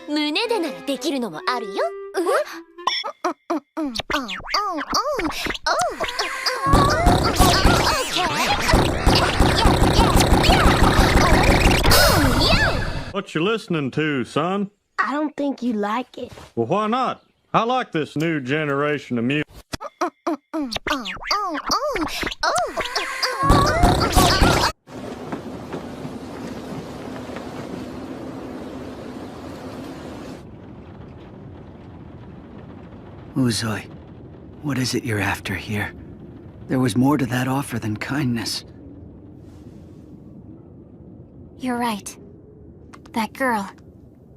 胸でならできるのもあるよ。What you listening to, son? I don't think you like it. Well, why not? I like this new generation of music. Uzoi, what is it you're after here? There was more to that offer than kindness. You're right. That girl,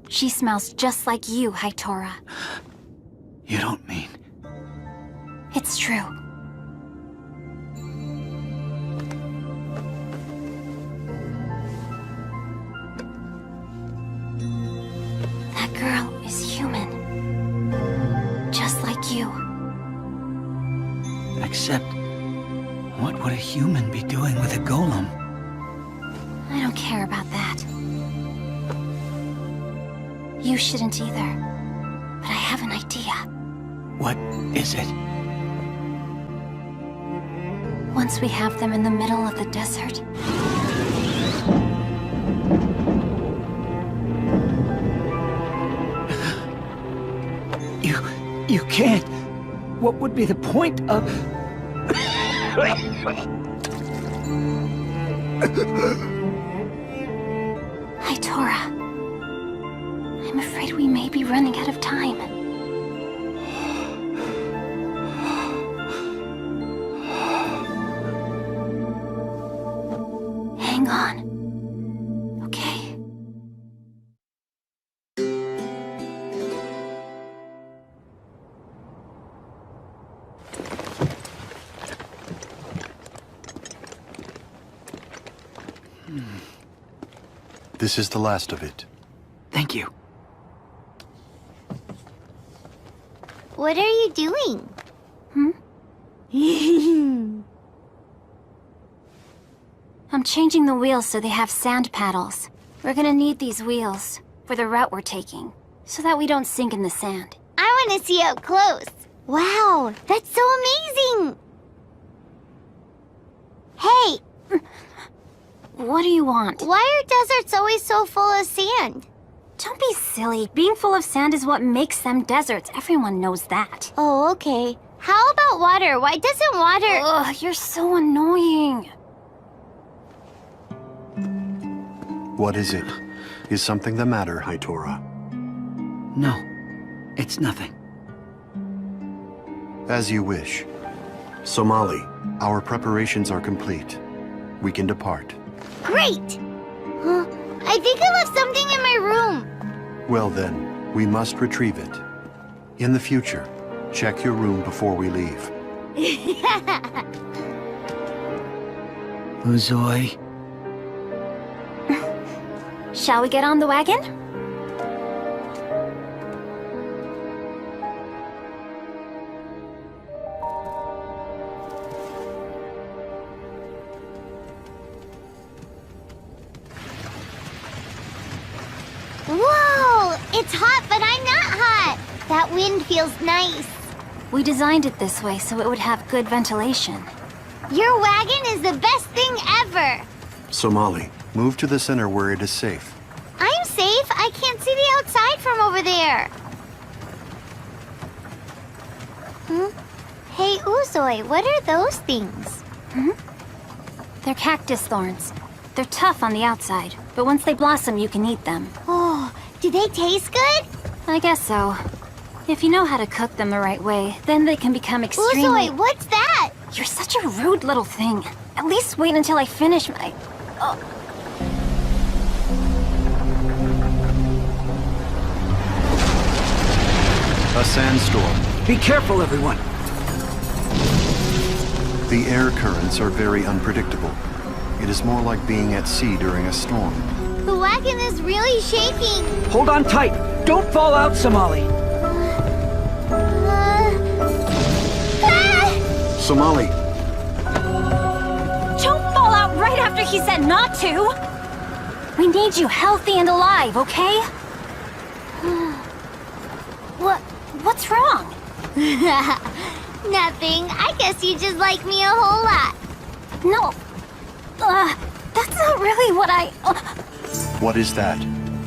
she smells just like you, Haitora. You don't mean... It's true. That girl is human. Just like you. Except, what would a human be doing with a golem? I don't care about that. You shouldn't either. But I have an idea. What is it? Once we have them in the middle of the desert... You can't. What would be the point of... Haitora, I'm afraid we may be running out of time. Hang on. Okay? This is the last of it. Thank you. What are you doing? I'm changing the wheels so they have sand paddles. We're gonna need these wheels for the route we're taking, so that we don't sink in the sand. I want to see up close. Wow, that's so amazing! Hey, What do you want? why are deserts always so full of sand? Don't be silly. Being full of sand is what makes them deserts. Everyone knows that. Oh, okay. How about water? Why doesn't water... Ugh, you're so annoying. What is it? Is something the matter, Haitora? No, it's nothing. As you wish. Somali, our preparations are complete. We can depart. Great! Huh? I think I left something in my room. Well then, we must retrieve it. In the future, check your room before we leave. Uzoi, Shall we get on the wagon? Whoa! It's hot, but I'm not hot. That wind feels nice. We designed it this way so it would have good ventilation. Your wagon is the best thing ever. Somali, move to the center where it is safe. I'm safe. I can't see the outside from over there. Hey, Uzoi, what are those things? They're cactus thorns. They're tough on the outside, but once they blossom, you can eat them. Oh, do they taste good? I guess so. If you know how to cook them the right way, then they can become extremely... Uzoi, what's that? You're such a rude little thing. At least wait until I finish my... A sandstorm. be careful, everyone. The air currents are very unpredictable. It is more like being at sea during a storm. The wagon is really shaking. Hold on tight. Don't fall out, Somali. Somali, Don't fall out right after he said not to! We need you healthy and alive, okay? What's wrong? Nothing. I guess you just like me a whole lot. No. That's not really what I... What is that?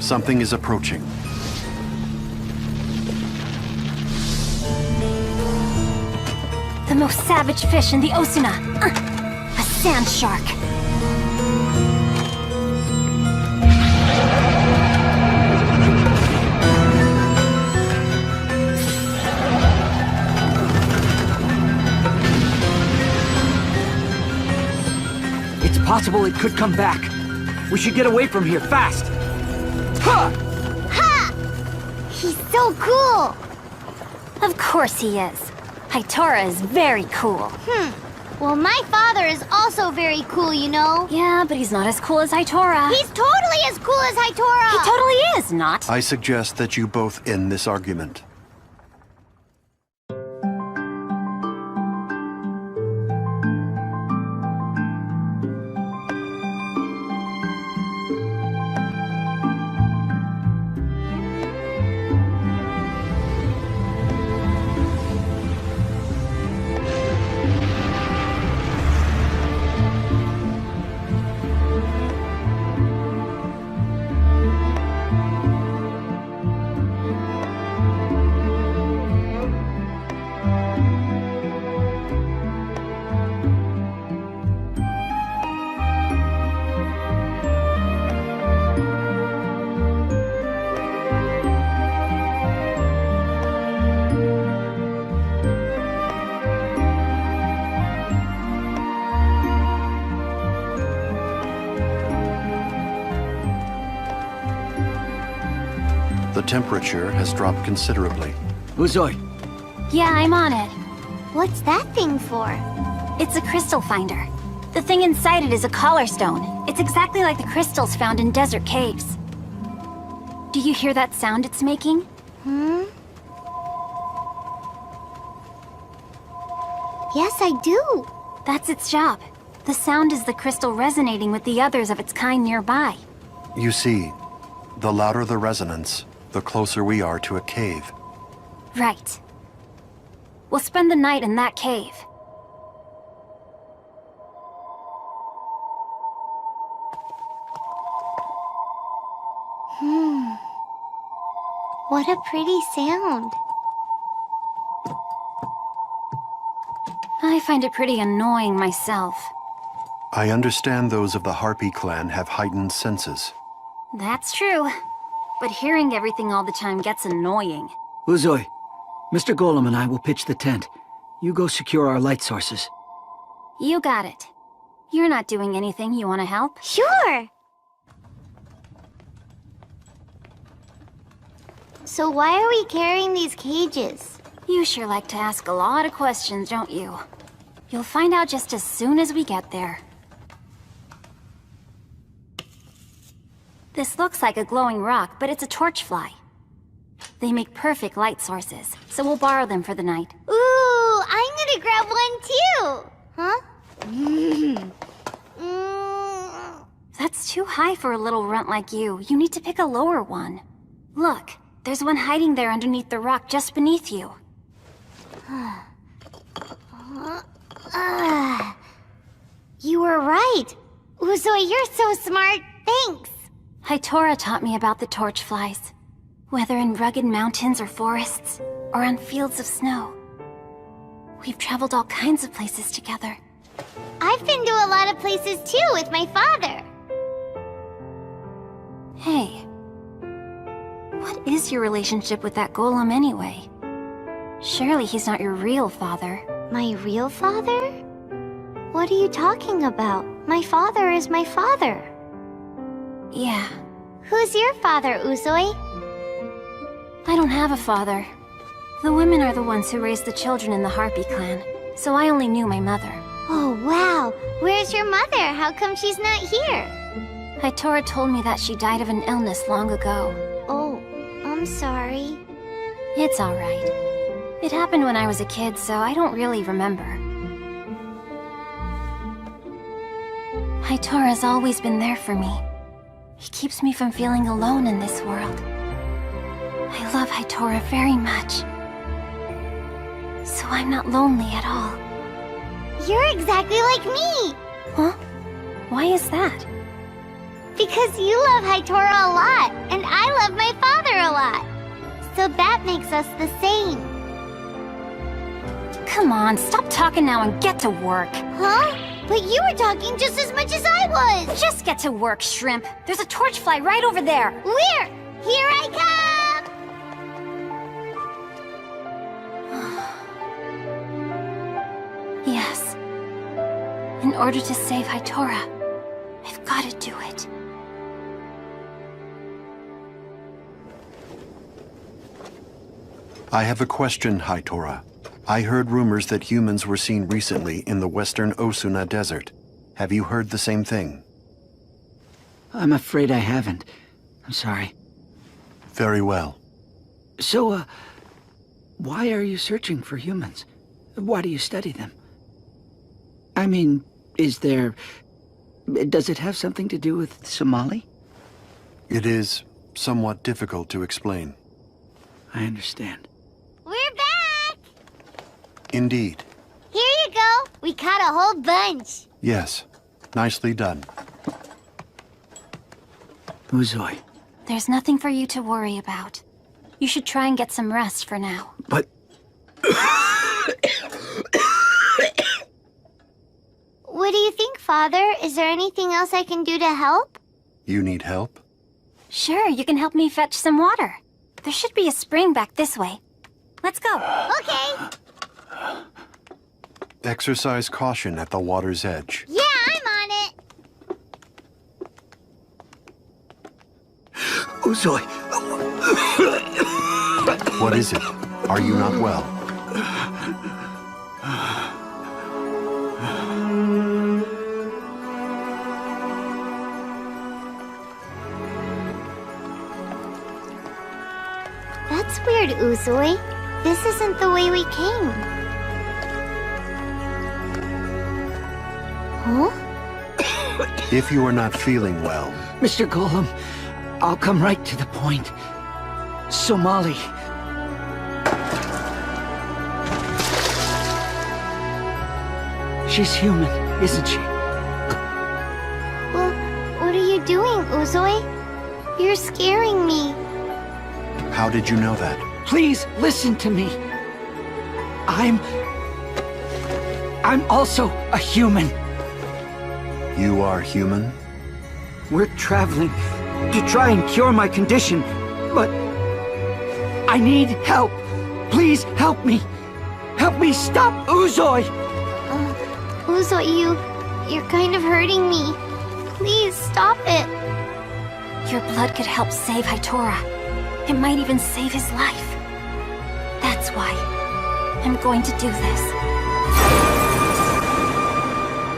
Something is approaching. The most savage fish in the Osuna. A sand shark. It's possible it could come back. We should get away from here, fast! Ha! Ha! He's so cool. Of course he is. Hitora is very cool. Well, my father is also very cool, you know. Yeah, but he's not as cool as Hitora. He's totally as cool as Hitora. He totally is not. I suggest that you both end this argument. The temperature has dropped considerably. Uzoi, Yeah, I'm on it. What's that thing for? It's a crystal finder. The thing inside it is a collar stone. It's exactly like the crystals found in desert caves. Do you hear that sound it's making? Yes, I do. That's its job. The sound is the crystal resonating with the others of its kind nearby. You see, the louder the resonance, the closer we are to a cave. Right. We'll spend the night in that cave. What a pretty sound. I find it pretty annoying myself. I understand those of the Harpy clan have heightened senses. That's true. But hearing everything all the time gets annoying. Uzoi, Mr. Golem and I will pitch the tent. You go secure our light sources. You got it. You're not doing anything. You want to help? Sure. So why are we carrying these cages? You sure like to ask a lot of questions, don't you? You'll find out just as soon as we get there. This looks like a glowing rock, but it's a torchfly. They make perfect light sources, so we'll borrow them for the night. Ooh, I'm gonna grab one too. Huh? That's too high for a little runt like you. You need to pick a lower one. Look, there's one hiding there underneath the rock just beneath you. You were right. Uzoi, you're so smart. Thanks. Hitora taught me about the torchflies. Whether in rugged mountains or forests, or on fields of snow. We've traveled all kinds of places together. I've been to a lot of places too with my father. Hey, what is your relationship with that golem anyway? Surely he's not your real father. My real father? What are you talking about? My father is my father. Yeah, Who's your father, Uzoi? I don't have a father. The women are the ones who raised the children in the Harpy clan, so I only knew my mother. Oh, wow. Where's your mother? How come she's not here? Hitora told me that she died of an illness long ago. Oh, I'm sorry. It's alright. It happened when I was a kid, so I don't really remember. Hitora's always been there for me. He keeps me from feeling alone in this world. I love Hitora very much. So I'm not lonely at all. You're exactly like me! Huh? Why is that? Because you love Hitora a lot, and I love my father a lot. So that makes us the same. Come on, stop talking now and get to work. Huh? But you were talking just as much as I was! Just get to work, shrimp. There's a torch fly right over there. Where? Here I come! Yes. In order to save Hitora, I've got to do it. I have a question, Hitora. I heard rumors that humans were seen recently in the western Osuna Desert. Have you heard the same thing? I'm afraid I haven't. I'm sorry. Very well. So, why are you searching for humans? Why do you study them? I mean, does it have something to do with Somali? It is somewhat difficult to explain. I understand. We're back! Indeed. Here you go. We caught a whole bunch. Yes. Nicely done. Uzoi. There's nothing for you to worry about. You should try and get some rest for now. But... What do you think, Father? Is there anything else I can do to help? You need help? Sure, you can help me fetch some water. There should be a spring back this way. Let's go. Okay. Exercise caution at the water's edge. Yeah, I'm on it. Uzoi. What is it? Are you not well? That's weird, Uzoi. This isn't the way we came. Huh? If you are not feeling well, Mr. Golem, I'll come right to the point. Somali. She's human, isn't she? Well, what are you doing, Uzoi? You're scaring me. how did you know that? Please listen to me. I'm also a human. You are human? We're traveling to try and cure my condition, but I need help. Please help me. Help me stop Uzoi. Uzoi, you're kind of hurting me. Please stop it. Your blood could help save Hitora. It might even save his life. That's why I'm going to do this.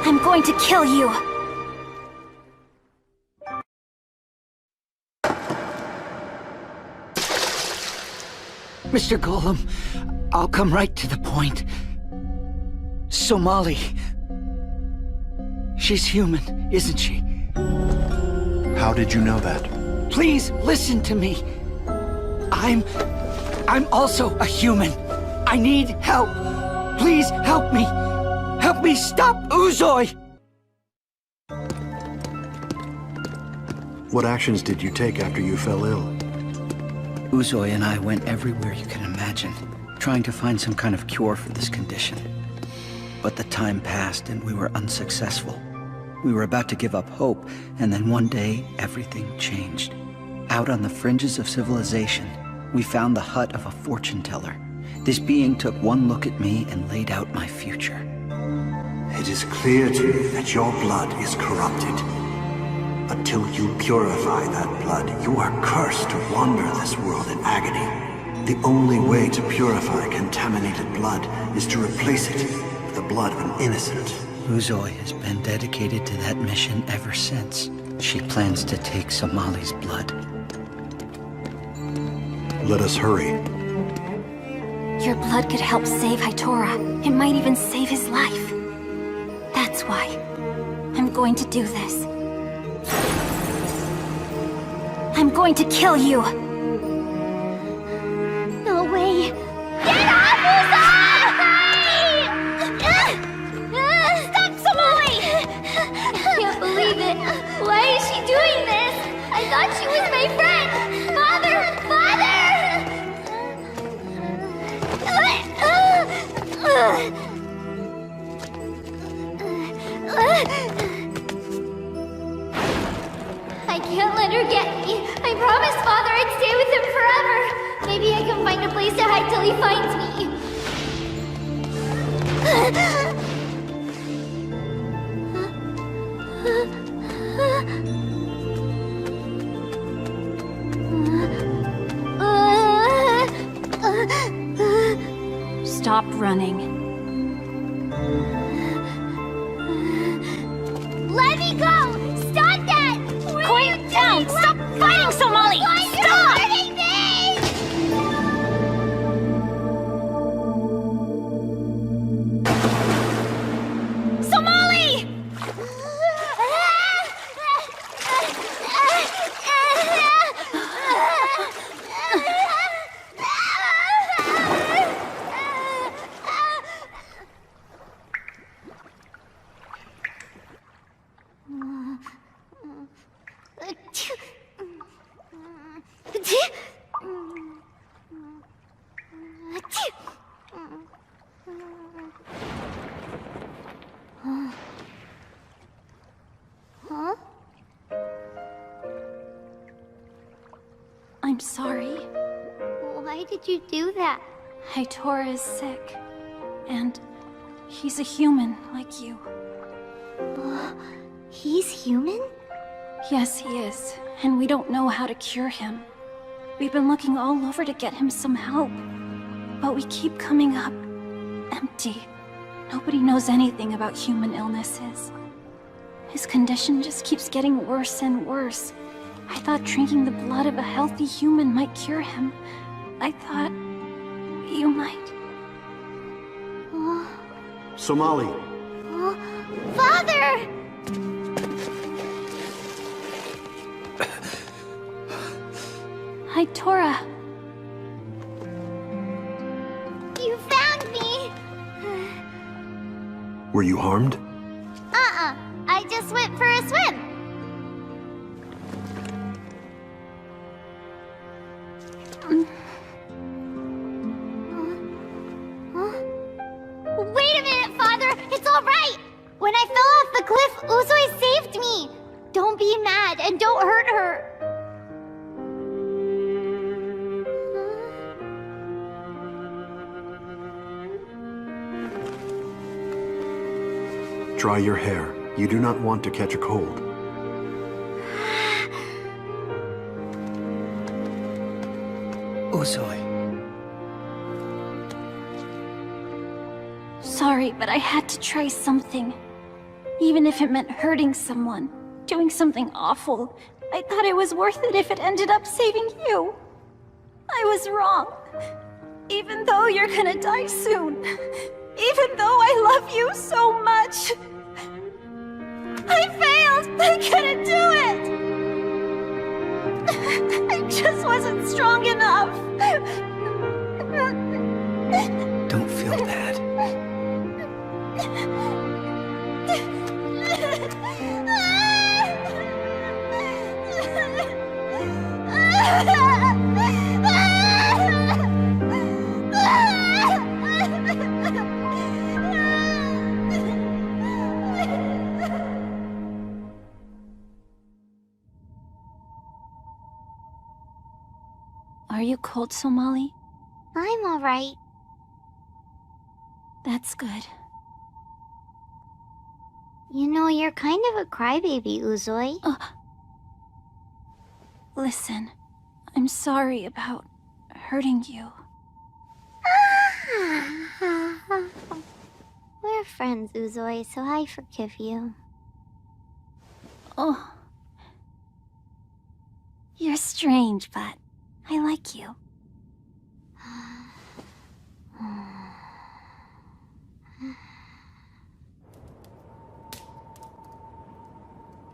I'm going to kill you! Mr. Golem, I'll come right to the point. Somali. She's human, isn't she? How did you know that? Please listen to me. I'm also a human. I need help. Please help me. Help me stop Uzoi! What actions did you take after you fell ill? Uzoi and I went everywhere you can imagine, trying to find some kind of cure for this condition. But the time passed and we were unsuccessful. We were about to give up hope, and then one day, everything changed. Out on the fringes of civilization, we found the hut of a fortune teller. This being took one look at me and laid out my future. It is clear to me that your blood is corrupted. Until you purify that blood, you are cursed to wander this world in agony. The only way to purify contaminated blood is to replace it with the blood of an innocent. Uzoi has been dedicated to that mission ever since. She plans to take Somali's blood. Let us hurry. Your blood could help save Hitora. It might even save his life. That's why I'm going to do this. I'm going to kill you! stopped running. Let me go! Stop that! Quiet down! Stop fighting, Somali! Stop! Hurting me! Somali! Huh? I'm sorry. Why did you do that? Hitora is sick. And he's a human like you. He's human? Yes, he is. And we don't know how to cure him. We've been looking all over to get him some help. But we keep coming up empty. Nobody knows anything about human illnesses. His condition just keeps getting worse and worse. I thought drinking the blood of a healthy human might cure him. I thought you might. Somali, Father! Hitora. You found me! were you harmed? I just went for a swim. Wait a minute, Father! It's all right! When I fell off the cliff, Uzui saved me! Don't be mad and don't hurt her! Dry your hair. You do not want to catch a cold. Uzui. Sorry, but I had to try something. Even if it meant hurting someone, doing something awful, I thought it was worth it if it ended up saving you. I was wrong. Even though you're gonna die soon. Even though I love you so much. I failed! I couldn't do it! I just wasn't strong enough. Don't feel bad. Are you cold, Somali? I'm all right. That's good. You know, you're kind of a crybaby, Uzui. Listen, I'm sorry about hurting you. We're friends, Uzui, so I forgive you. Oh. You're strange, but I like you.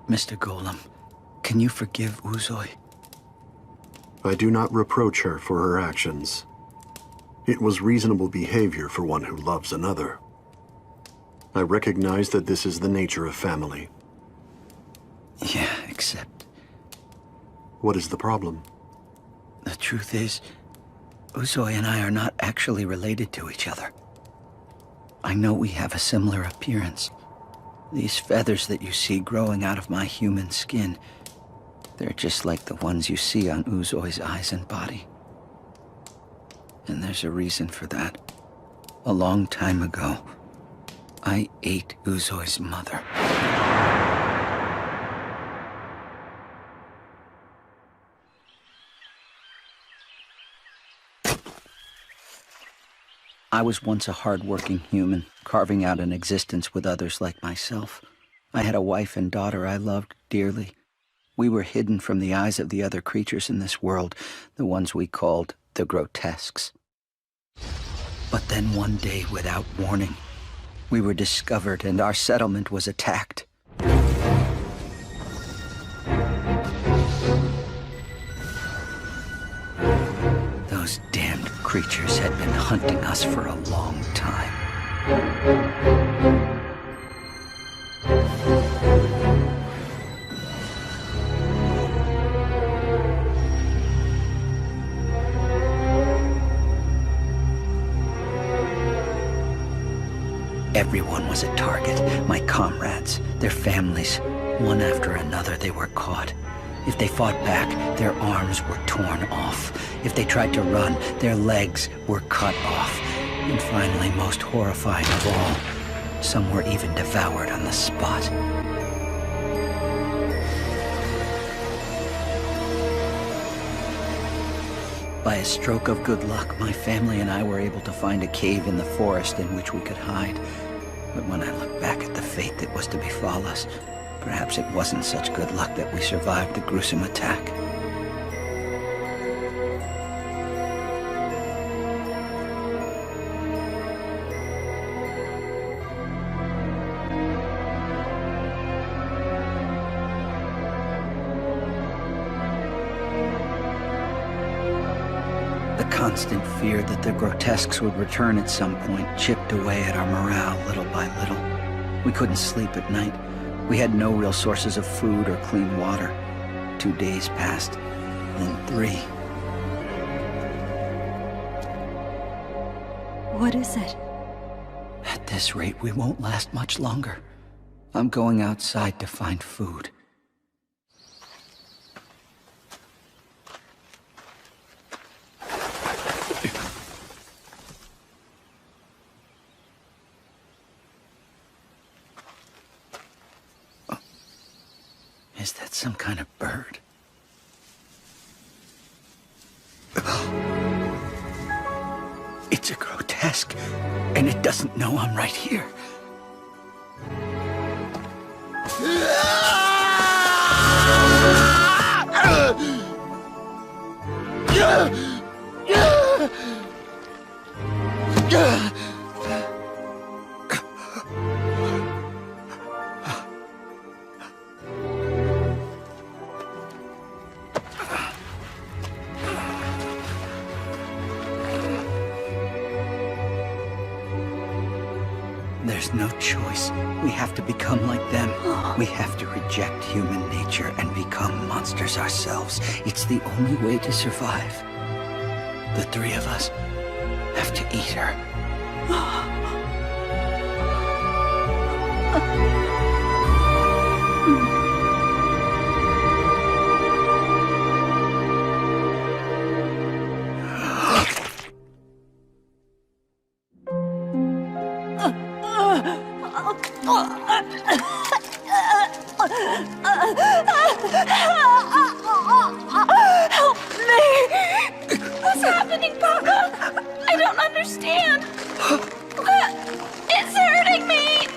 Mr. Golem, can you forgive Uzui? I do not reproach her for her actions. It was reasonable behavior for one who loves another. I recognize that this is the nature of family. Yeah, except... What is the problem? the truth is, Uzui and I are not actually related to each other. I know we have a similar appearance. These feathers that you see growing out of my human skin, they're just like the ones you see on Uzui's eyes and body. And there's a reason for that. A long time ago, I ate Uzui's mother. I was once a hard-working human, carving out an existence with others like myself. I had a wife and daughter I loved dearly. We were hidden from the eyes of the other creatures in this world, the ones we called the grotesques. But then one day, without warning, we were discovered and our settlement was attacked. Those damned creatures had been hunting us for a long time. Everyone was a target. My comrades, their families. One after another, they were caught. If they fought back, their arms were torn off. If they tried to run, their legs were cut off. And finally, most horrifying of all, some were even devoured on the spot. By a stroke of good luck, my family and I were able to find a cave in the forest in which we could hide. But when I look back at the fate that was to befall us, perhaps it wasn't such good luck that we survived the gruesome attack. The constant fear that the grotesques would return at some point chipped away at our morale little by little. We couldn't sleep at night. We had no real sources of food or clean water. 2 days passed, then 3. What is it? At this rate, we won't last much longer. I'm going outside to find food. Is that some kind of bird? It's a grotesque, and it doesn't know I'm right here. There's no choice. We have to become like them. We have to reject human nature and become monsters ourselves. It's the only way to survive. The 3 of us have to eat her. Help me! What's happening, Papa? I don't understand. It's hurting me!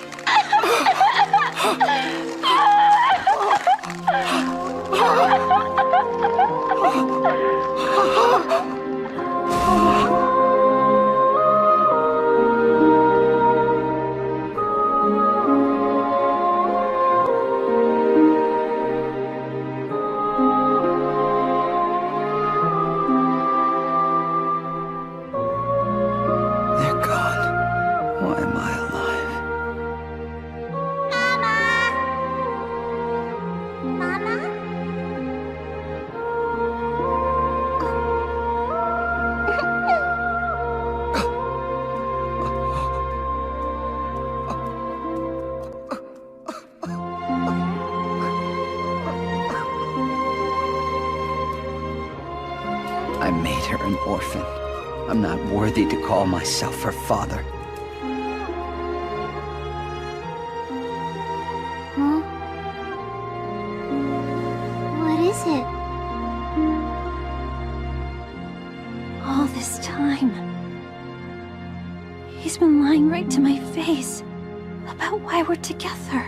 They're gone. Why am I alive? Mama? I made her an orphan. I'm not worthy to call myself her father. Huh? What is it? All this time. He's been lying right to my face about why we're together.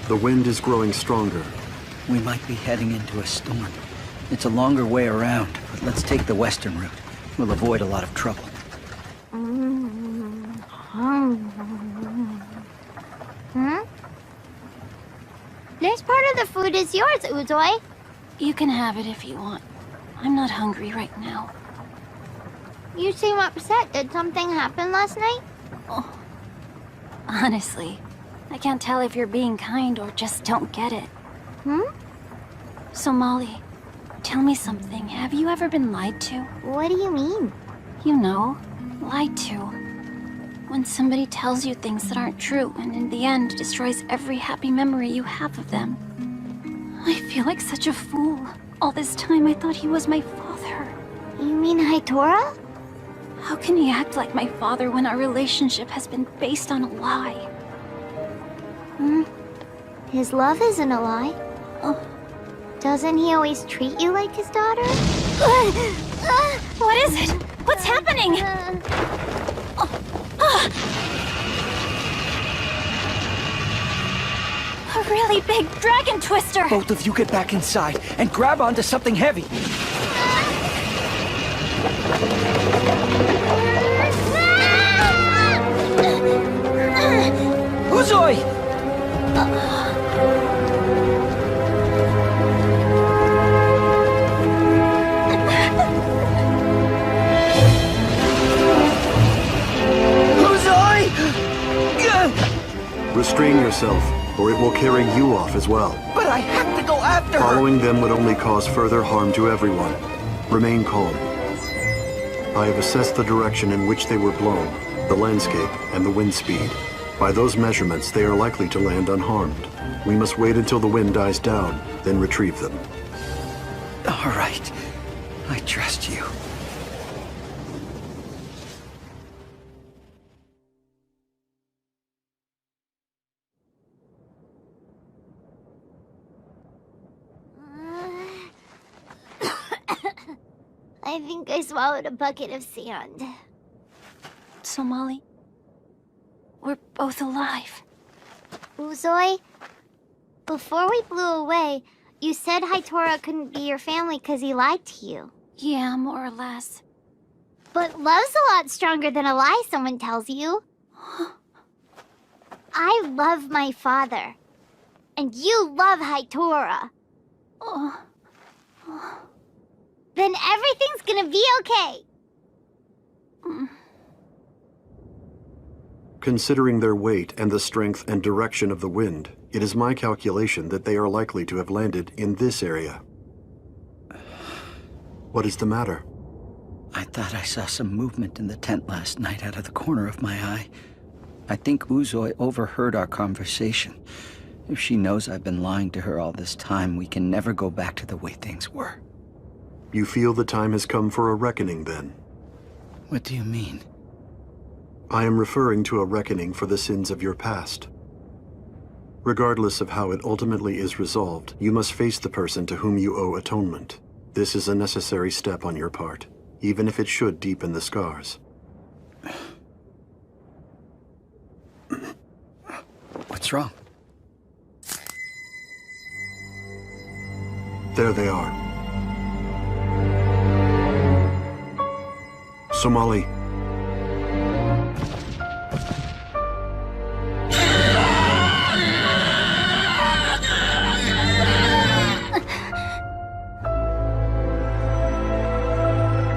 The wind is growing stronger. We might be heading into a storm. It's a longer way around, but let's take the western route. We'll avoid a lot of trouble. This part of the food is yours, Uzoi. You can have it if you want. I'm not hungry right now. You seem upset. Did something happen last night? Oh. Honestly, I can't tell if you're being kind or just don't get it. So Molly, tell me something. Have you ever been lied to? What do you mean? You know, lied to. When somebody tells you things that aren't true and in the end destroys every happy memory you have of them. I feel like such a fool. All this time I thought he was my father. You mean Haitora? How can he act like my father when our relationship has been based on a lie? His love isn't a lie. Doesn't he always treat you like his daughter? What is it? What's happening? A really big dragon twister! Both of you get back inside and grab onto something heavy. Uzoi! Restrain yourself, or it will carry you off as well. But I have to go after her! Following them would only cause further harm to everyone. Remain calm. I have assessed the direction in which they were blown, the landscape, and the wind speed. By those measurements, they are likely to land unharmed. We must wait until the wind dies down, then retrieve them. All right. I trust you. I think I swallowed a bucket of sand. So Molly, we're both alive. Uzoi, before we blew away, you said Haitora couldn't be your family because he lied to you. Yeah, more or less. But love's a lot stronger than a lie someone tells you. I love my father. And you love Haitora. Then everything's gonna be okay. Considering their weight and the strength and direction of the wind, it is my calculation that they are likely to have landed in this area. What is the matter? I thought I saw some movement in the tent last night out of the corner of my eye. I think Uzoi overheard our conversation. If she knows I've been lying to her all this time, we can never go back to the way things were. You feel the time has come for a reckoning, then? What do you mean? I am referring to a reckoning for the sins of your past. Regardless of how it ultimately is resolved, you must face the person to whom you owe atonement. This is a necessary step on your part, even if it should deepen the scars. What's wrong? There they are. Somali.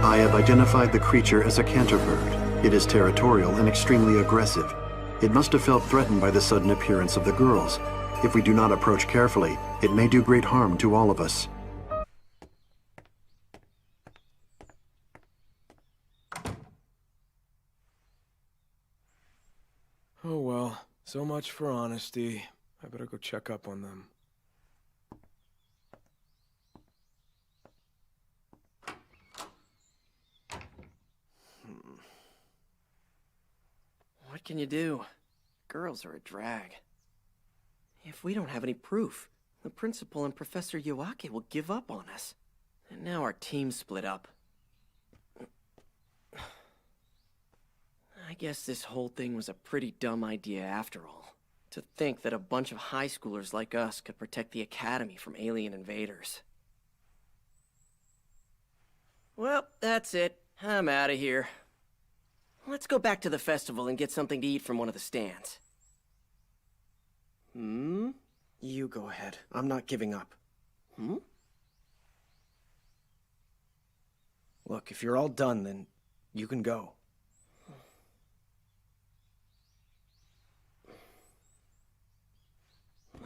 I have identified the creature as a canterbird. It is territorial and extremely aggressive. It must have felt threatened by the sudden appearance of the girls. If we do not approach carefully, it may do great harm to all of us. Oh well, so much for honesty. I better go check up on them. What can you do? Girls are a drag. If we don't have any proof, the principal and Professor Yoake will give up on us. And now our team's split up. I guess this whole thing was a pretty dumb idea after all. To think that a bunch of high schoolers like us could protect the academy from alien invaders. Well, that's it. I'm out of here. Let's go back to the festival and get something to eat from one of the stands. You go ahead. I'm not giving up. Look, if you're all done, then you can go.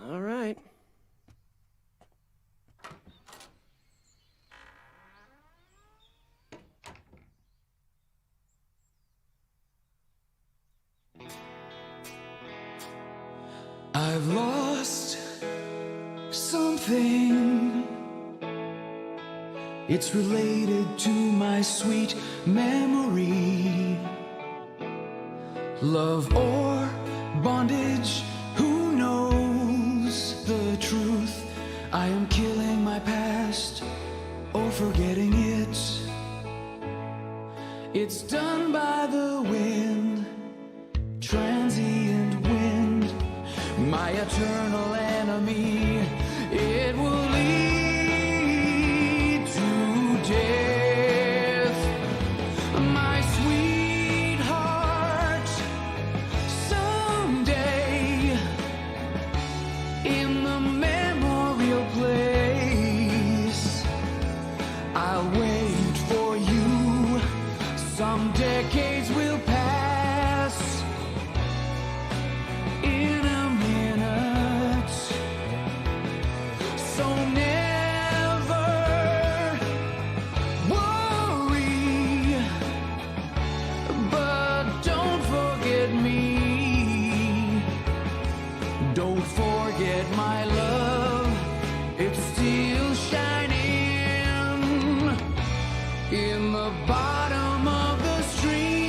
All right. I've lost something. It's related to my sweet memory. Love or bondage, who knows the truth? I am killing my past or forgetting it. It's done by the wind, transient wind, my eternal enemy. It will lead to death. My sweetheart, someday in the memorial place, I'll wait for you. Some decades will pass in a minute, so never worry, but don't forget me. Don't forget my love, it's still shining in the bottom of the stream.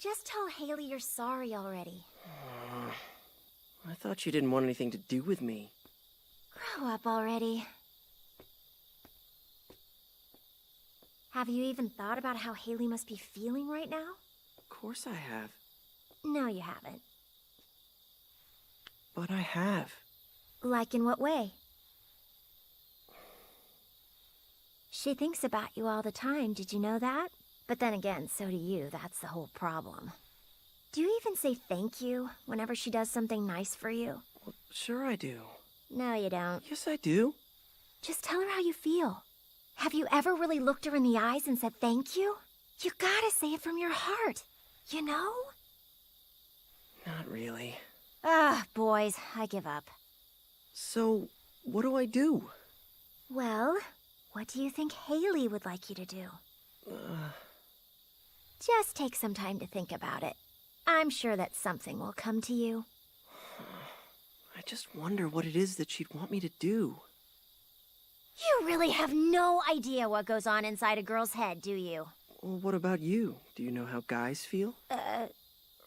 Just tell Haley you're sorry already. I thought you didn't want anything to do with me. Grow up already. Have you even thought about how Haley must be feeling right now? Of course I have. No, you haven't. But I have. Like in what way? She thinks about you all the time, did you know that? But then again, so do you, that's the whole problem. Do you even say thank you whenever she does something nice for you? Well, sure I do. No, you don't. Yes, I do. Just tell her how you feel. Have you ever really looked her in the eyes and said thank you? You gotta say it from your heart, you know? Not really. Ah, boys, I give up. So, what do I do? Well, what do you think Haley would like you to do? Just take some time to think about it. I'm sure that something will come to you. I just wonder what it is that she'd want me to do. You really have no idea what goes on inside a girl's head, do you? Well, what about you? Do you know how guys feel?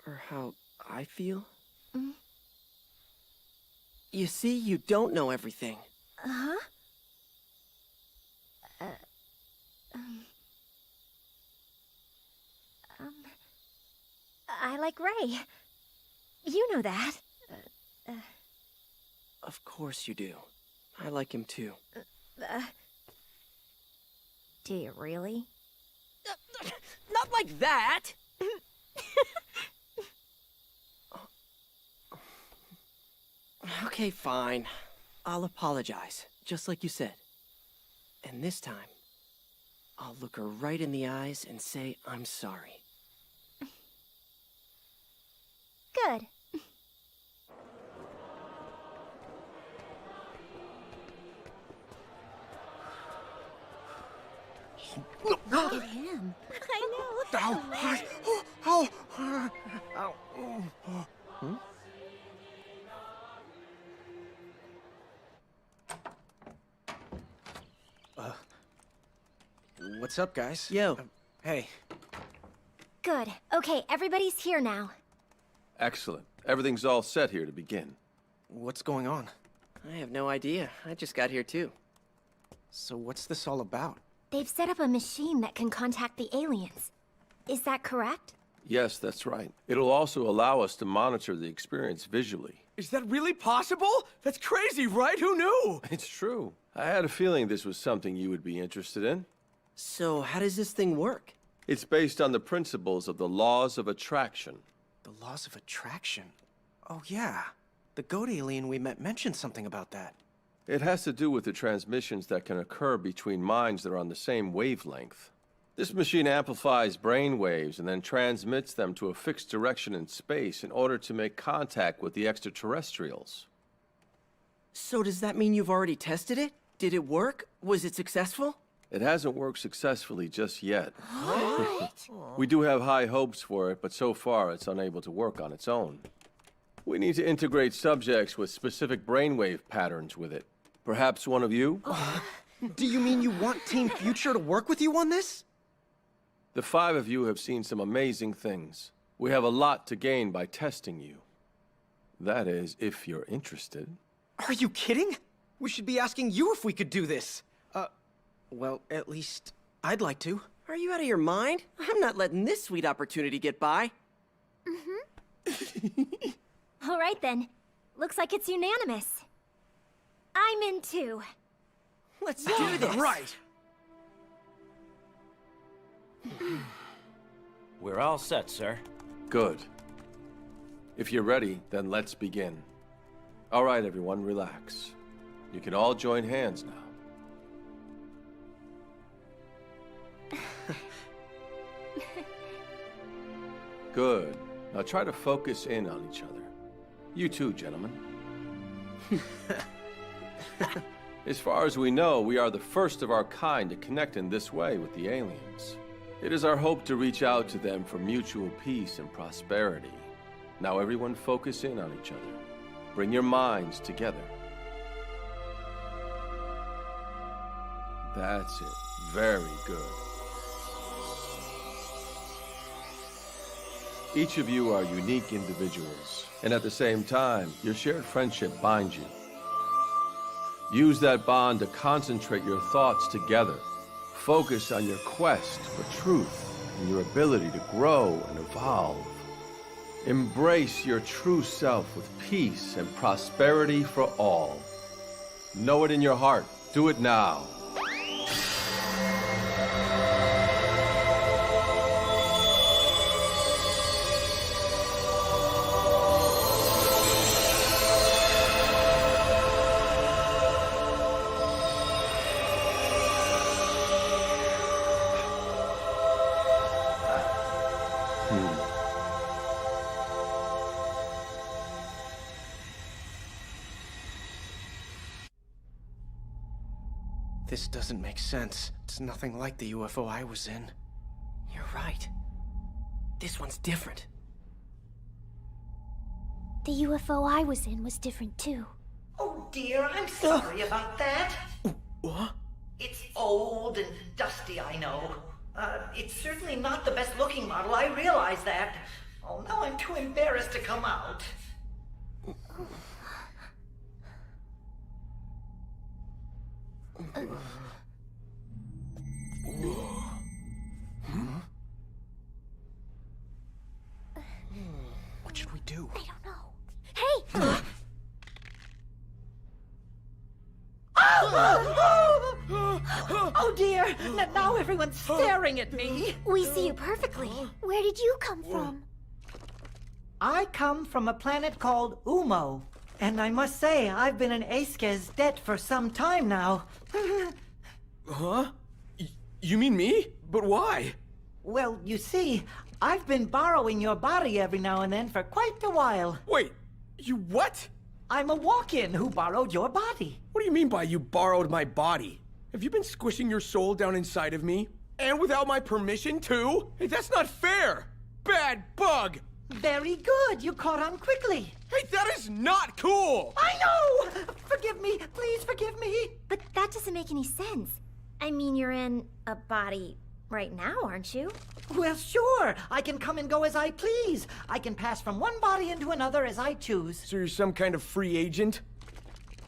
Or how I feel? You see, you don't know everything. Huh? I like Ray. You know that. Of course you do. I like him too. Do you really? Not like that! Okay, fine. I'll apologize, just like you said. And this time, I'll look her right in the eyes and say I'm sorry. Good. Look at him. I know. What's up, guys? Yo. Hey. Good. Okay, everybody's here now. Excellent. Everything's all set here to begin. What's going on? I have no idea. I just got here too. So what's this all about? They've set up a machine that can contact the aliens. Is that correct? Yes, that's right. It'll also allow us to monitor the experience visually. Is that really possible? That's crazy, right? Who knew? It's true. I had a feeling this was something you would be interested in. So how does this thing work? It's based on the principles of the laws of attraction. The laws of attraction? Oh, yeah. The goat alien we met mentioned something about that. It has to do with the transmissions that can occur between minds that are on the same wavelength. This machine amplifies brain waves and then transmits them to a fixed direction in space in order to make contact with the extraterrestrials. So does that mean you've already tested it? Did it work? Was it successful? It hasn't worked successfully just yet. What? We do have high hopes for it, but so far it's unable to work on its own. We need to integrate subjects with specific brainwave patterns with it. Perhaps one of you? Do you mean you want Team Future to work with you on this? The 5 of you have seen some amazing things. We have a lot to gain by testing you. That is, if you're interested. Are you kidding? We should be asking you if we could do this. Well, at least I'd like to. Are you out of your mind? I'm not letting this sweet opportunity get by. All right then. Looks like it's unanimous. I'm in too. Let's do this. Right. We're all set, sir. Good. If you're ready, then let's begin. All right, everyone, relax. You can all join hands now. Good. Now try to focus in on each other. You too, gentlemen. As far as we know, we are the first of our kind to connect in this way with the aliens. It is our hope to reach out to them for mutual peace and prosperity. Now everyone focus in on each other. Bring your minds together. That's it. Very good. Each of you are unique individuals, and at the same time, your shared friendship binds you. Use that bond to concentrate your thoughts together. Focus on your quest for truth and your ability to grow and evolve. Embrace your true self with peace and prosperity for all. Know it in your heart. Do it now. This doesn't make sense. It's nothing like the UFO I was in. You're right. This one's different. The UFO I was in was different too. Oh dear, I'm sorry about that. What? It's old and dusty, I know. It's certainly not the best looking model, I realize that. Oh, now I'm too embarrassed to come out. What should we do? I don't know. Hey! Oh dear, now everyone's staring at me. We see you perfectly. Where did you come from? I come from a planet called Umo, and I must say I've been in Aiske's debt for some time now. Huh? You mean me? But why? Well, you see, I've been borrowing your body every now and then for quite a while. Wait, you what? I'm a walk-in who borrowed your body. What do you mean by you borrowed my body? Have you been squishing your soul down inside of me? And without my permission, too? Hey, that's not fair! Bad bug! Very good, you caught on quickly. Hey, that is not cool! I know! Forgive me, please forgive me. But that doesn't make any sense. I mean, you're in a body right now, aren't you? Well, sure. I can come and go as I please. I can pass from one body into another as I choose. So you're some kind of free agent?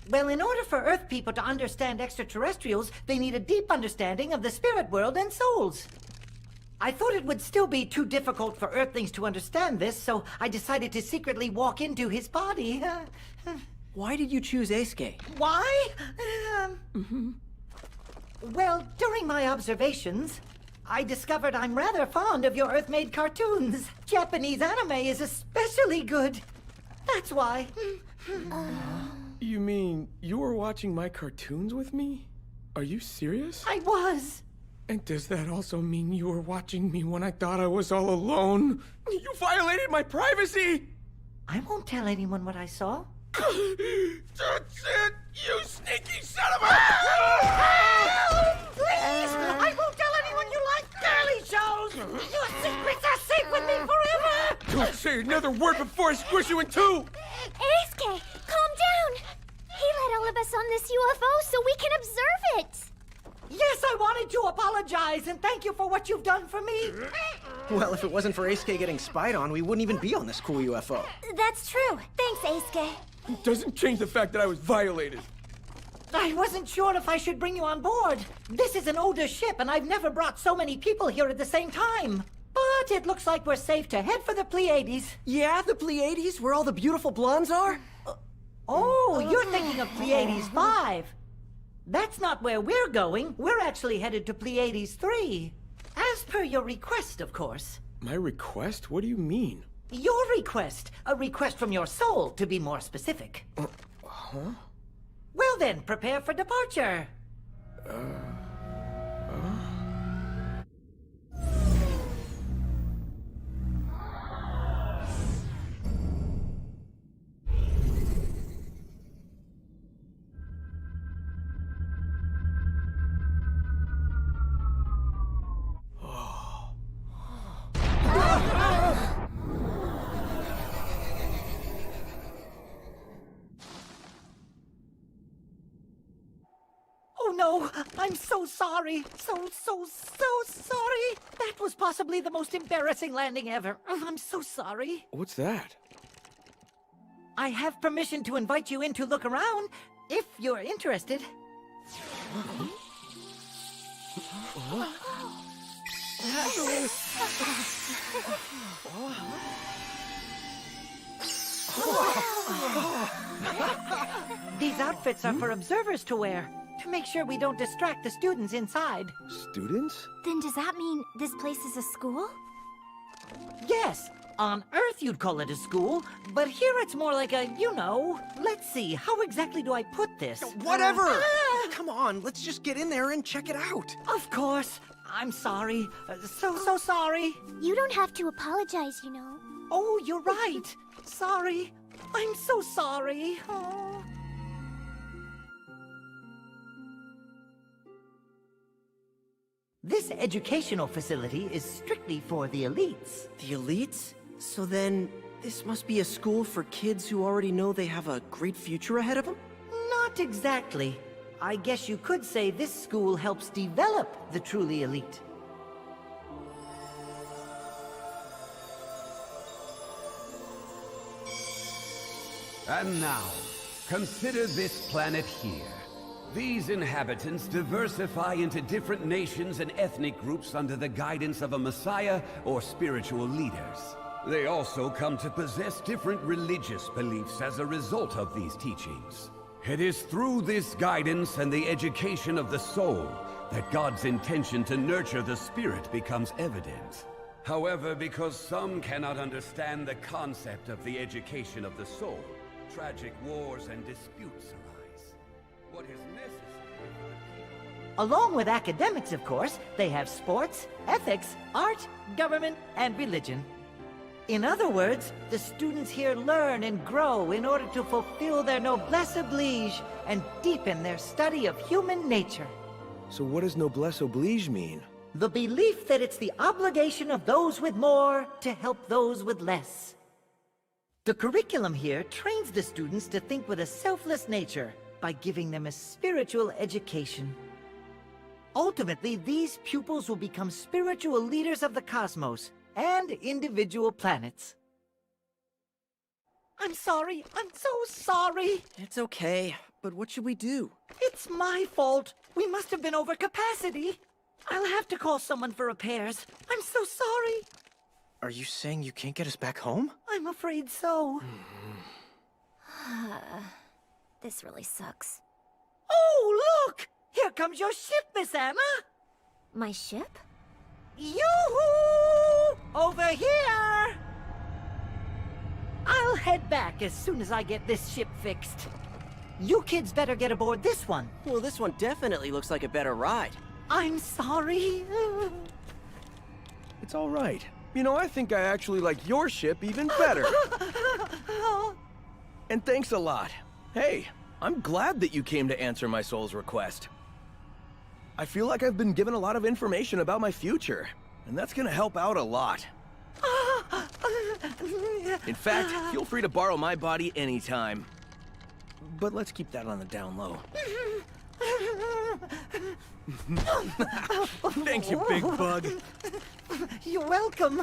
Well, in order for Earth people to understand extraterrestrials, they need a deep understanding of the spirit world and souls. I thought it would still be too difficult for Earthlings to understand this, so I decided to secretly walk into his body. Why did you choose Eisuke? Why? Well, during my observations, I discovered I'm rather fond of your Earth-made cartoons. Japanese anime is especially good. That's why. You mean you were watching my cartoons with me? Are you serious? I was. And does that also mean you were watching me when I thought I was all alone? You violated my privacy! I won't tell anyone what I saw. That's it! You sneaky son of a... Please! I won't tell anyone you like girly shows! Your secrets are safe with me forever! Don't say another word before I squish you in two! Eisuke, calm down! He let all of us on this UFO so we can observe it! Yes, I wanted to apologize and thank you for what you've done for me. Well, if it wasn't for Eisuke getting spied on, we wouldn't even be on this cool UFO. That's true. Thanks, Eisuke. It doesn't change the fact that I was violated. I wasn't sure if I should bring you on board. This is an older ship, and I've never brought so many people here at the same time. But it looks like we're safe to head for the Pleiades. Yeah, the Pleiades, where all the beautiful blondes are? Oh, you're thinking of Pleiades 5. That's not where we're going. We're actually headed to Pleiades 3. As per your request, of course. My request? What do you mean? Your request. A request from your soul, to be more specific. Huh? Well then, prepare for departure. Oh no, I'm so sorry. So sorry. That was possibly the most embarrassing landing ever. I'm so sorry. What's that? I have permission to invite you in to look around, if you're interested. These outfits are for observers to wear, to make sure we don't distract the students inside. Students? Then does that mean this place is a school? Yes, on Earth you'd call it a school, but here it's more like a, let's see, how exactly do I put this? Whatever! Come on, let's just get in there and check it out. Of course. I'm sorry. So sorry. You don't have to apologize, you know. Oh, you're right. Sorry. I'm so sorry. Oh. This educational facility is strictly for the elites. The elites? So then, this must be a school for kids who already know they have a great future ahead of them? Not exactly. I guess you could say this school helps develop the truly elite. And now, consider this planet here. These inhabitants diversify into different nations and ethnic groups under the guidance of a messiah or spiritual leaders. They also come to possess different religious beliefs as a result of these teachings. It is through this guidance and the education of the soul that God's intention to nurture the spirit becomes evident. However, because some cannot understand the concept of the education of the soul, tragic wars and disputes arise. What is necessary for the people... Along with academics, of course, they have sports, ethics, art, government, and religion. In other words, the students here learn and grow in order to fulfill their noblesse oblige and deepen their study of human nature. So what does noblesse oblige mean? The belief that it's the obligation of those with more to help those with less. The curriculum here trains the students to think with a selfless nature by giving them a spiritual education. Ultimately, these pupils will become spiritual leaders of the cosmos and individual planets. I'm sorry. I'm so sorry. It's okay, but what should we do? It's my fault. We must have been over capacity. I'll have to call someone for repairs. I'm so sorry. Are you saying you can't get us back home? I'm afraid so. This really sucks. Oh, look! Here comes your ship, Miss Anna! My ship? Yoo-hoo! Over here! I'll head back as soon as I get this ship fixed. You kids better get aboard this one. Well, this one definitely looks like a better ride. I'm sorry. It's all right. You know, I think I actually like your ship even better. And thanks a lot. Hey, I'm glad that you came to answer my soul's request. I feel like I've been given a lot of information about my future, and that's gonna help out a lot. In fact, feel free to borrow my body anytime. But let's keep that on the down low. Thanks, you big bug. You're welcome.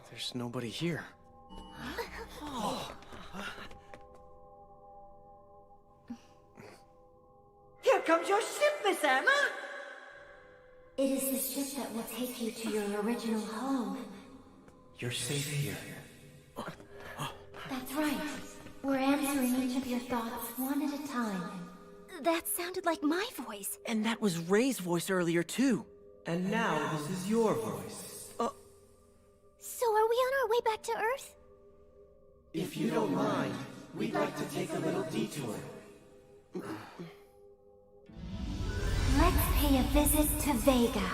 There's nobody here. Here comes your ship, Miss Anna! It is the ship that will take you to your original home. You're safe here. That's right. We're answering each of your thoughts one at a time. That sounded like my voice. And that was Ray's voice earlier, too. And now this is your voice. So are we on our way back to Earth? If you don't mind, we'd like to take a little detour. Let's pay a visit to Vega.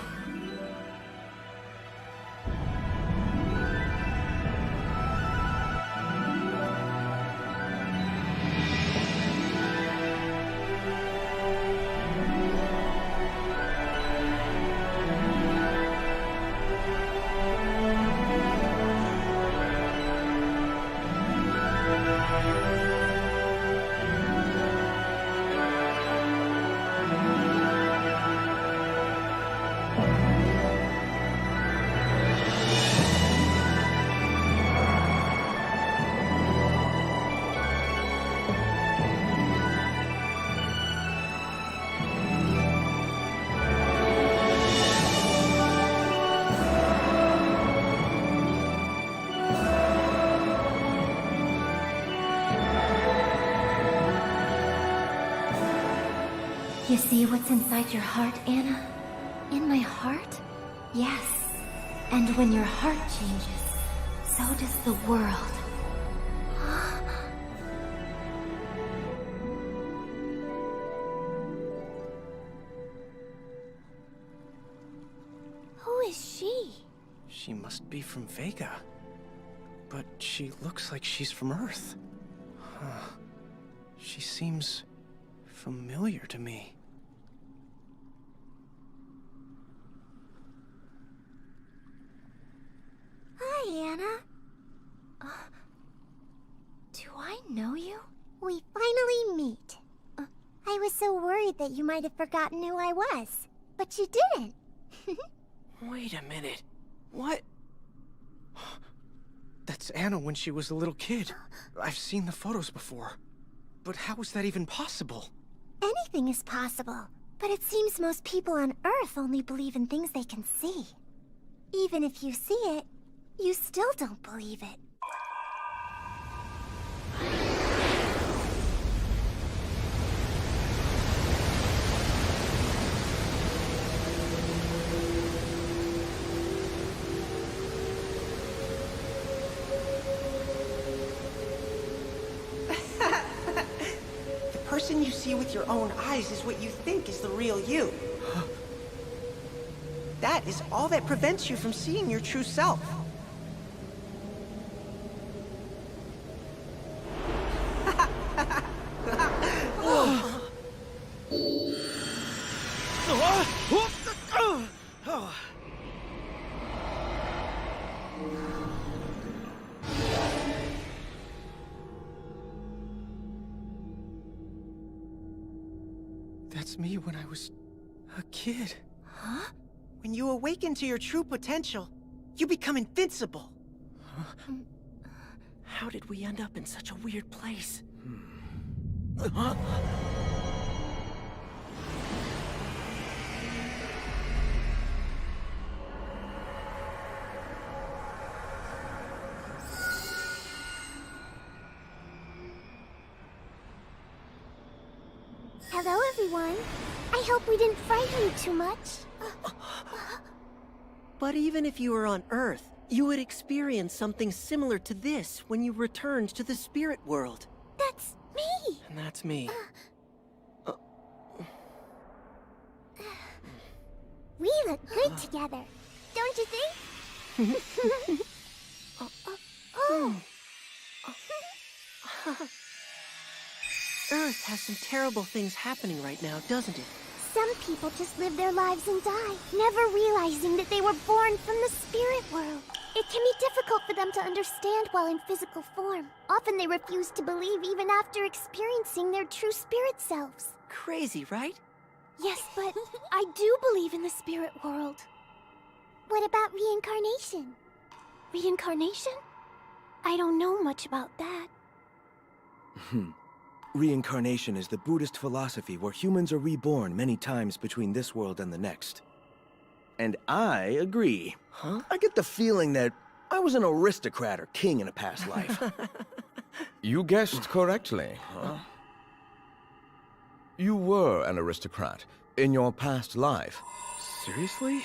You see what's inside your heart, Anna? In my heart? Yes. And when your heart changes, so does the world. Who is she? She must be from Vega. But she looks like she's from Earth. Huh. She seems familiar to me. Hi, Anna. Do I know you? We finally meet. I was so worried that you might have forgotten who I was, but you didn't. Wait a minute. What? That's Anna when she was a little kid. I've seen the photos before. But how is that even possible? Anything is possible, but it seems most people on Earth only believe in things they can see. Even if you see it, you still don't believe it. person you see with your own eyes is what you think is the real you. That is all that prevents you from seeing your true self. That's me when I was a kid. Huh? When you awaken to your true potential, you become invincible. Huh? How did we end up in such a weird place? Hello, everyone. I hope we didn't frighten you too much. But even if you were on Earth, you would experience something similar to this when you returned to the spirit world. That's me! And that's me. We look good together, don't you think? Earth has some terrible things happening right now, doesn't it? Some people just live their lives and die, never realizing that they were born from the spirit world. It can be difficult for them to understand while in physical form. Often they refuse to believe even after experiencing their true spirit selves. Crazy, right? Yes, but I do believe in the spirit world. What about reincarnation? Reincarnation? I don't know much about that. Reincarnation is the Buddhist philosophy where humans are reborn many times between this world and the next. And I agree. Huh? I get the feeling that I was an aristocrat or king in a past life. You guessed correctly. Huh? You were an aristocrat in your past life. Seriously?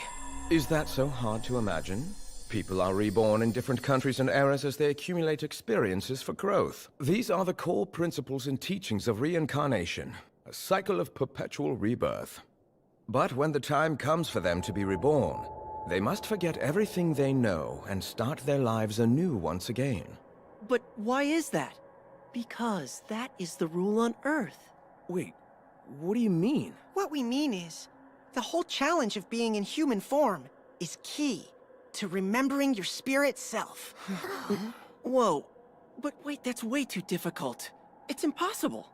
Is that so hard to imagine? People are reborn in different countries and eras as they accumulate experiences for growth. These are the core principles and teachings of reincarnation, a cycle of perpetual rebirth. But when the time comes for them to be reborn, they must forget everything they know and start their lives anew once again. But why is that? Because that is the rule on Earth. Wait, what do you mean? What we mean is, the whole challenge of being in human form is key to remembering your spirit self. Whoa, but wait, that's way too difficult. It's impossible.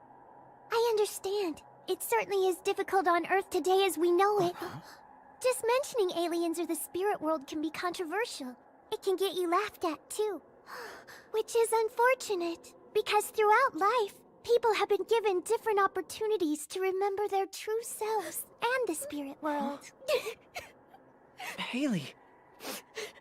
I understand. It certainly is difficult on Earth today as we know it. Just mentioning aliens or the spirit world can be controversial. It can get you laughed at, too. Which is unfortunate, because throughout life, people have been given different opportunities to remember their true selves and the spirit world. Haley.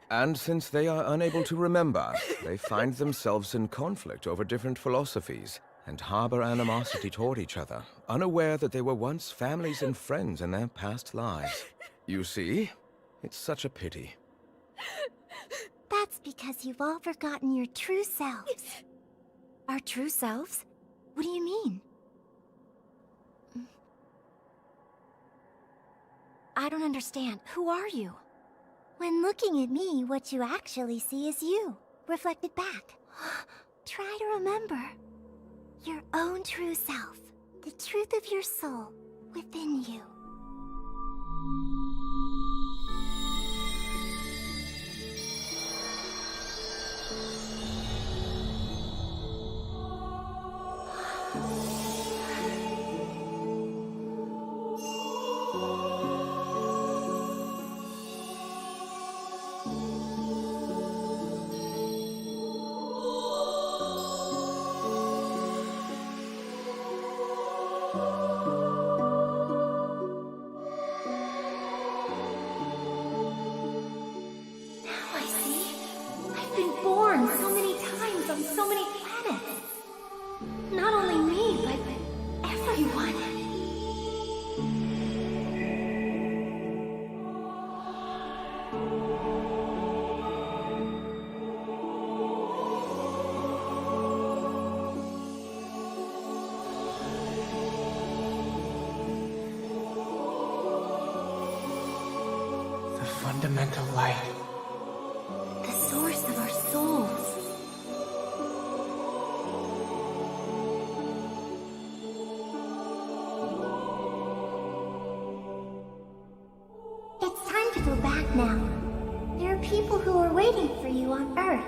And since they are unable to remember, they find themselves in conflict over different philosophies and harbor animosity toward each other, unaware that they were once families and friends in their past lives. You see? It's such a pity. That's because you've all forgotten your true selves. Our true selves? What do you mean? I don't understand. Who are you? When looking at me, what you actually see is you, reflected back. Try to remember your own true self, the truth of your soul within you. fundamental light. The source of our souls. It's time to go back now. There are people who are waiting for you on Earth.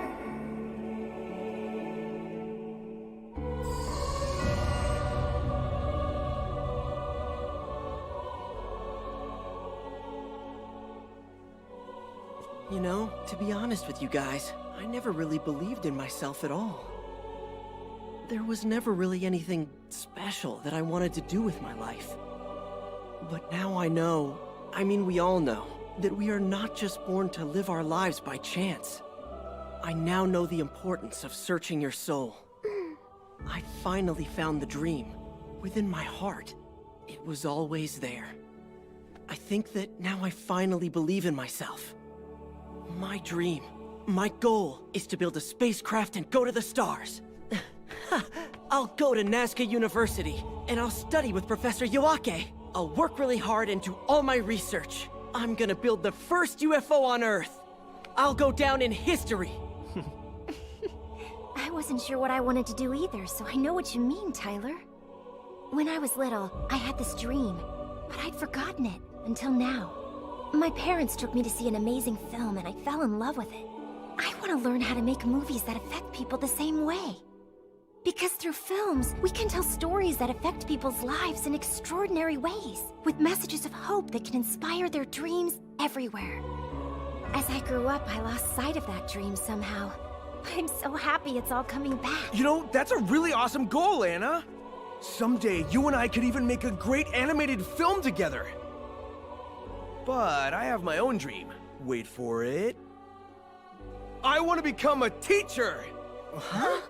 You know, to be honest with you guys, I never really believed in myself at all. There was never really anything special that I wanted to do with my life. But now I know, I mean we all know, that we are not just born to live our lives by chance. I now know the importance of searching your soul. I finally found the dream. Within my heart, it was always there. I think that now I finally believe in myself. My dream, my goal, is to build a spacecraft and go to the stars. I'll go to Nazca University, and I'll study with Professor Yoake. I'll work really hard and do all my research. I'm gonna build the first UFO on Earth. I'll go down in history. I wasn't sure what I wanted to do either, so I know what you mean, Tyler. When I was little, I had this dream, but I'd forgotten it until now. My parents took me to see an amazing film and I fell in love with it. I want to learn how to make movies that affect people the same way. Because through films, we can tell stories that affect people's lives in extraordinary ways, with messages of hope that can inspire their dreams everywhere. As I grew up, I lost sight of that dream somehow. I'm so happy it's all coming back. You know, that's a really awesome goal, Anna. Someday, you and I could even make a great animated film together. But I have my own dream. Wait for it. I want to become a teacher! Huh?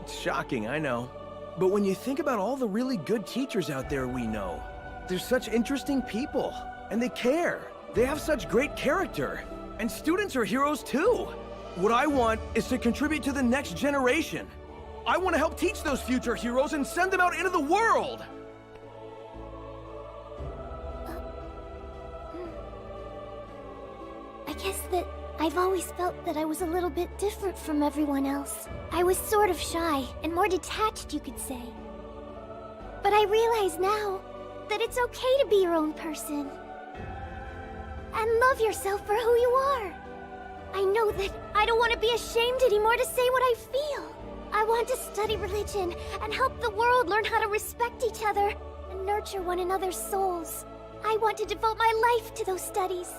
It's shocking, I know. But when you think about all the really good teachers out there we know, they're such interesting people, and they care. They have such great character, and students are heroes too. What I want is to contribute to the next generation. I want to help teach those future heroes and send them out into the world! I guess that I've always felt that I was a little bit different from everyone else. I was sort of shy and more detached, you could say. But I realize now that it's okay to be your own person. And love yourself for who you are. I know that I don't want to be ashamed anymore to say what I feel. I want to study religion and help the world learn how to respect each other and nurture one another's souls. I want to devote my life to those studies.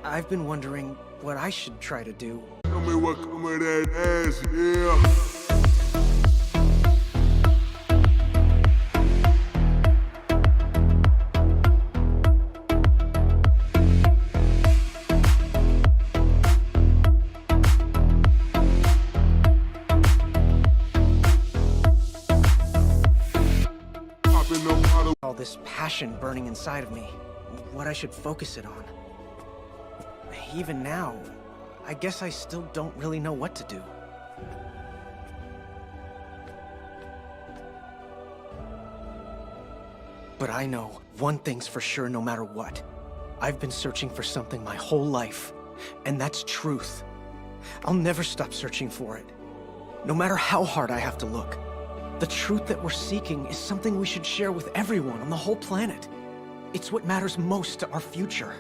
I've been wondering what I should try to do. Tell me what come of that ass, yeah. All this passion burning inside of me, what I should focus it on. Even now, I guess I still don't really know what to do. But I know one thing's for sure no matter what. I've been searching for something my whole life, and that's truth. I'll never stop searching for it, no matter how hard I have to look. The truth that we're seeking is something we should share with everyone on the whole planet. It's what matters most to our future.